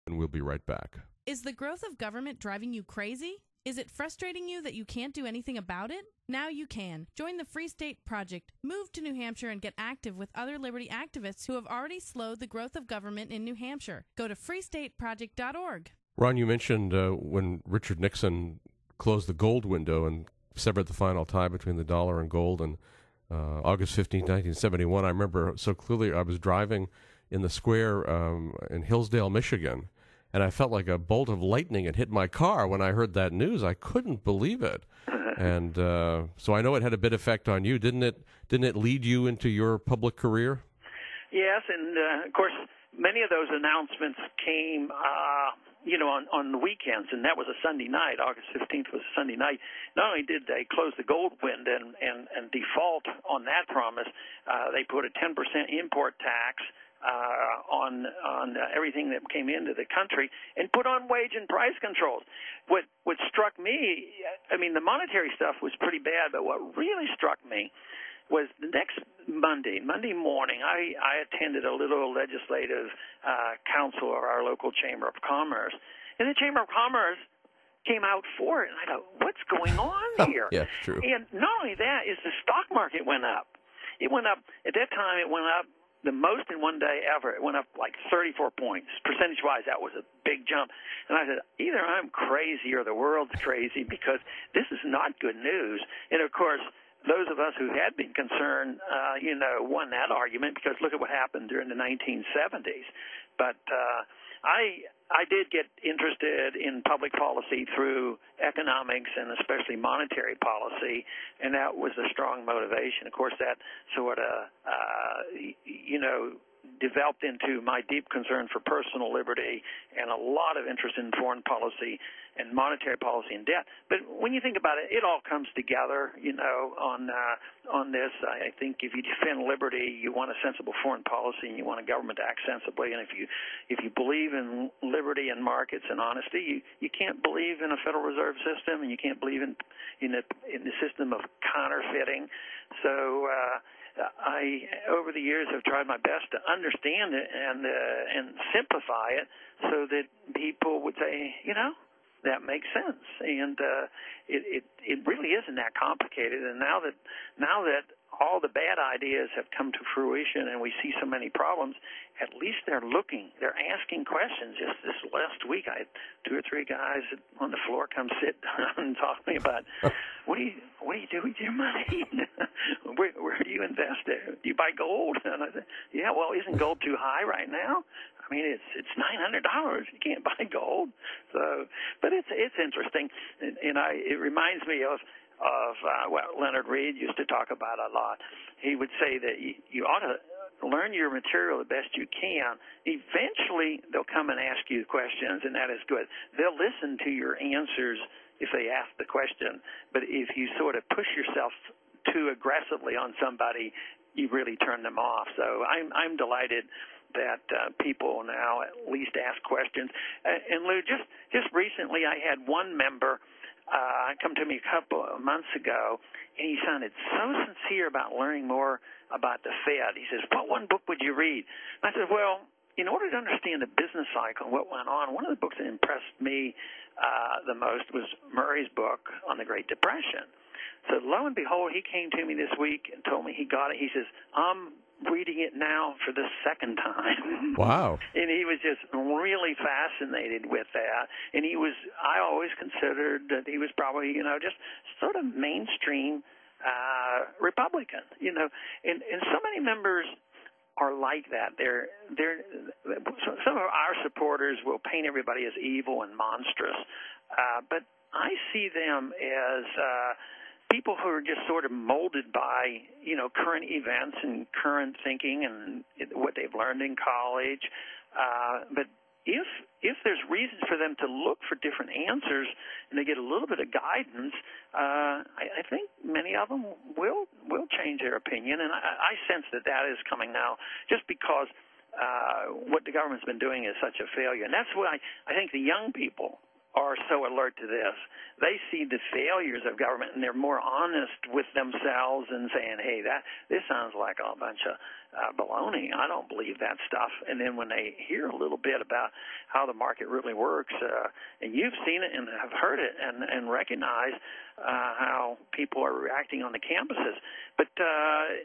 And we'll be right back. Is the growth of government driving you crazy? Is it frustrating you that you can't do anything about it? Now you can. Join the Free State Project. Move to New Hampshire and get active with other liberty activists who have already slowed the growth of government in New Hampshire. Go to freestateproject.org. Ron, you mentioned when Richard Nixon closed the gold window and severed the final tie between the dollar and gold on August 15, 1971. I remember so clearly. I was driving in the square in Hillsdale, Michigan, and I felt like a bolt of lightning had hit my car when I heard that news. I couldn't believe it. And so I know it had a big effect on you. Didn't it lead you into your public career? Yes, and of course, many of those announcements came on the weekends, and that was a Sunday night. August 15th was a Sunday night. Not only did they close the gold window and default on that promise, they put a 10% import tax on everything that came into the country, and put on wage and price controls. What struck me, I mean, the monetary stuff was pretty bad, but what really struck me was the next Monday morning, I attended a little legislative council of our local Chamber of Commerce, and the Chamber of Commerce came out for it, and I thought, what's going on here? Yeah, true. And not only that, is the stock market went up. It went up, at that time, it went up the most in one day ever. It went up like 34 points. Percentage-wise, that was a big jump. And I said, either I'm crazy or the world's crazy, because this is not good news. And, of course, those of us who had been concerned, won that argument, because look at what happened during the 1970s. But I did get interested in public policy through economics and especially monetary policy, and that was a strong motivation. Of course, that sort of, developed into my deep concern for personal liberty and a lot of interest in foreign policy and monetary policy and debt. But when you think about it, it all comes together, on this. I think if you defend liberty, you want a sensible foreign policy, and you want a government to act sensibly. And if you believe in liberty and markets and honesty, you can't believe in a Federal Reserve system, and you can't believe in the system of counterfeiting. So I, over the years, have tried my best to understand it and simplify it so that people would say, that makes sense. And it really isn't that complicated. And now that all the bad ideas have come to fruition and we see so many problems, at least they're looking, they're asking questions. Just this last week, I had 2 or 3 guys on the floor come sit down and talk to me about, what do you do with your money? where do you invest it? Do you buy gold? And I said, yeah, well, isn't gold too high right now? I mean, it's $900. You can't buy gold. So, but it's interesting, and it reminds me of what Leonard Reed used to talk about a lot. He would say that you ought to learn your material the best you can. Eventually, they'll come and ask you questions, and that is good. They'll listen to your answers if they ask the question. But if you sort of push yourself too aggressively on somebody, you really turn them off. So I'm delighted that people now at least ask questions. And Lou, just recently, I had one member come to me a couple of months ago, and he sounded so sincere about learning more about the Fed. He says, what one book would you read? And I said, well, in order to understand the business cycle and what went on, one of the books that impressed me the most was Murray's book on the Great Depression. So lo and behold, he came to me this week and told me he got it. He says, I'm reading it now for the second time. Wow. And he was just really fascinated with that. And I always considered that he was probably, just sort of mainstream Republican, and so many members are like that. Some of our supporters will paint everybody as evil and monstrous, but I see them as people who are just sort of molded by, current events and current thinking and what they've learned in college. But if there's reasons for them to look for different answers and they get a little bit of guidance, I think many of them will change their opinion. And I sense that is coming now, just because what the government's been doing is such a failure. And that's why I think the young people are so alert to this. They see the failures of government, and they're more honest with themselves and saying, hey, this sounds like a bunch of baloney. I don't believe that stuff. And then when they hear a little bit about how the market really works, and you've seen it and have heard it and recognize how people are reacting on the campuses. But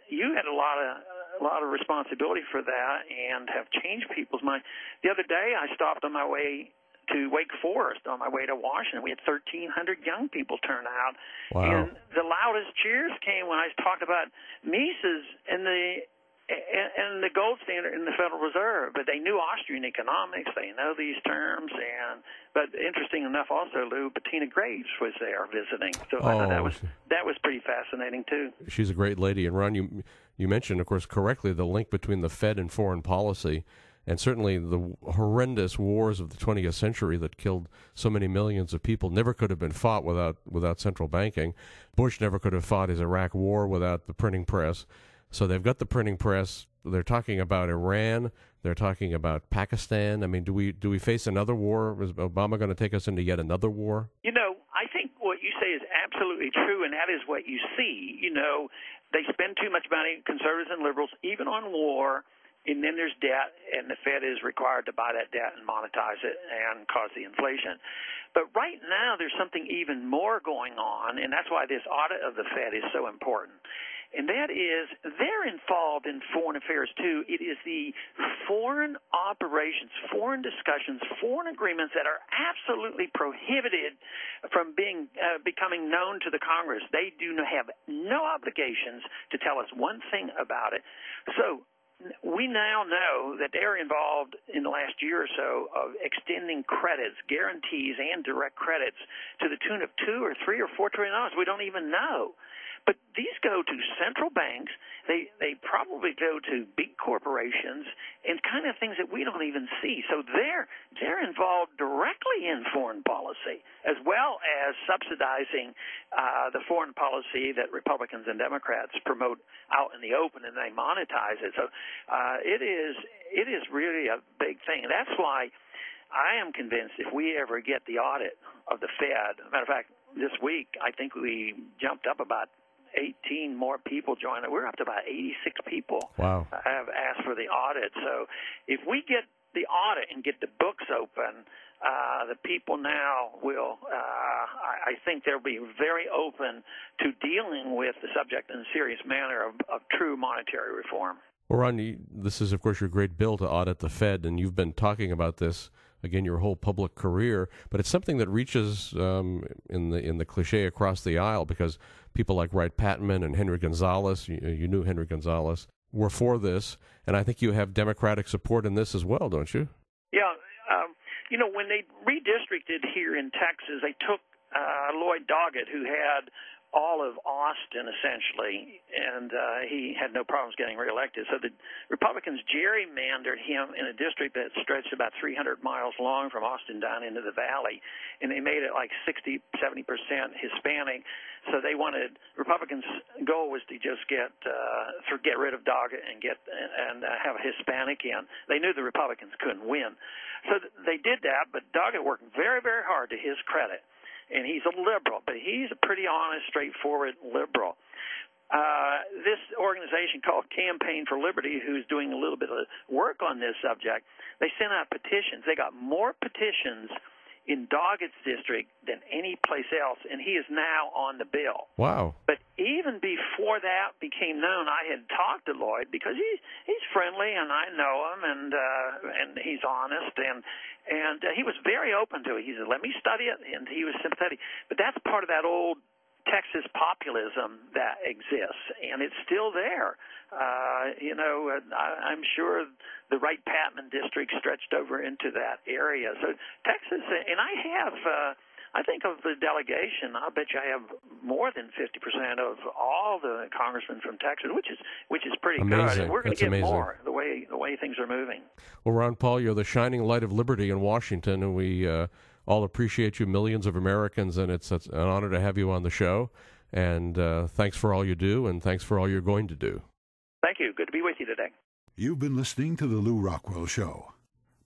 you had a lot of responsibility for that and have changed people's mind. The other day I stopped on my way to Wake Forest on my way to Washington. We had 1,300 young people turn out. Wow. And the loudest cheers came when I talked about Mises and the gold standard in the Federal Reserve. But they knew Austrian economics. They know these terms. But interesting enough also, Lou, Bettina Graves was there visiting. So I thought that was pretty fascinating, too. She's a great lady. And, Ron, you mentioned, of course, correctly, the link between the Fed and foreign policy. And certainly the horrendous wars of the 20th century that killed so many millions of people never could have been fought without central banking. Bush never could have fought his Iraq war without the printing press. So they've got the printing press. They're talking about Iran. They're talking about Pakistan. I mean, do we face another war? Is Obama going to take us into yet another war? I think what you say is absolutely true, and that is what you see. They spend too much money, conservatives and liberals, even on war. And then there's debt, and the Fed is required to buy that debt and monetize it and cause the inflation. But right now there's something even more going on, and that's why this audit of the Fed is so important. And that is they're involved in foreign affairs, too. It is the foreign operations, foreign discussions, foreign agreements that are absolutely prohibited from becoming known to the Congress. They do have no obligations to tell us one thing about it. So we now know that they're involved in the last year or so of extending credits, guarantees, and direct credits to the tune of $2 or $3 or $4 trillion. We don't even know. But these go to central banks. They probably go to big corporations and kind of things that we don't even see. So they're involved directly in foreign policy, as well as subsidizing the foreign policy that Republicans and Democrats promote out in the open, and they monetize it. So it is really a big thing. And that's why I am convinced if we ever get the audit of the Fed, as a matter of fact, this week I think we jumped up about 18 more people joined it. We're up to about 86 people. Wow. Have asked for the audit. So if we get the audit and get the books open, the people now will, I think they'll be very open to dealing with the subject in a serious manner of true monetary reform. Well, Ron, this is, of course, your great bill to audit the Fed, and you've been talking about this, again, your whole public career, but it's something that reaches in the cliche across the aisle, because people like Wright Patman and Henry Gonzalez, you knew Henry Gonzalez, were for this, and I think you have Democratic support in this as well, don't you? Yeah. When they redistricted here in Texas, they took Lloyd Doggett, who had all of Austin, essentially, and he had no problems getting reelected. So the Republicans gerrymandered him in a district that stretched about 300 miles long from Austin down into the valley, and they made it like 60, 70% Hispanic. So they wanted, Republicans' goal was to just get rid of Doggett and have a Hispanic in. They knew the Republicans couldn't win. So they did that, but Doggett worked very, very hard to his credit. And he's a liberal, but he's a pretty honest, straightforward liberal. This organization called Campaign for Liberty, who's doing a little bit of work on this subject, they sent out petitions. They got more petitions in Doggett's district than any place else, and he is now on the bill. Wow. But even before that became known, I had talked to Lloyd because he's friendly, and I know him, and he's honest, and he was very open to it. He said, let me study it, and he was sympathetic. But that's part of that old Texas populism that exists, and it's still there. I'm sure the Wright Patman district stretched over into that area. So Texas, and I think of the delegation, I'll bet you I have more than 50% of all the congressmen from Texas, which is pretty amazing. Good. And we're going to get amazing. More the way things are moving. Well, Ron Paul, you're the shining light of liberty in Washington, and we all appreciate you, millions of Americans, and it's an honor to have you on the show. And thanks for all you do, and thanks for all you're going to do. Thank you. Good to be with you today. You've been listening to The Lew Rockwell Show,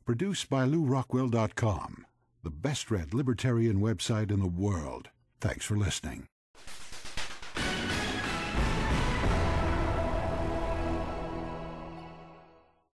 produced by LewRockwell.com. the best-read libertarian website in the world. Thanks for listening.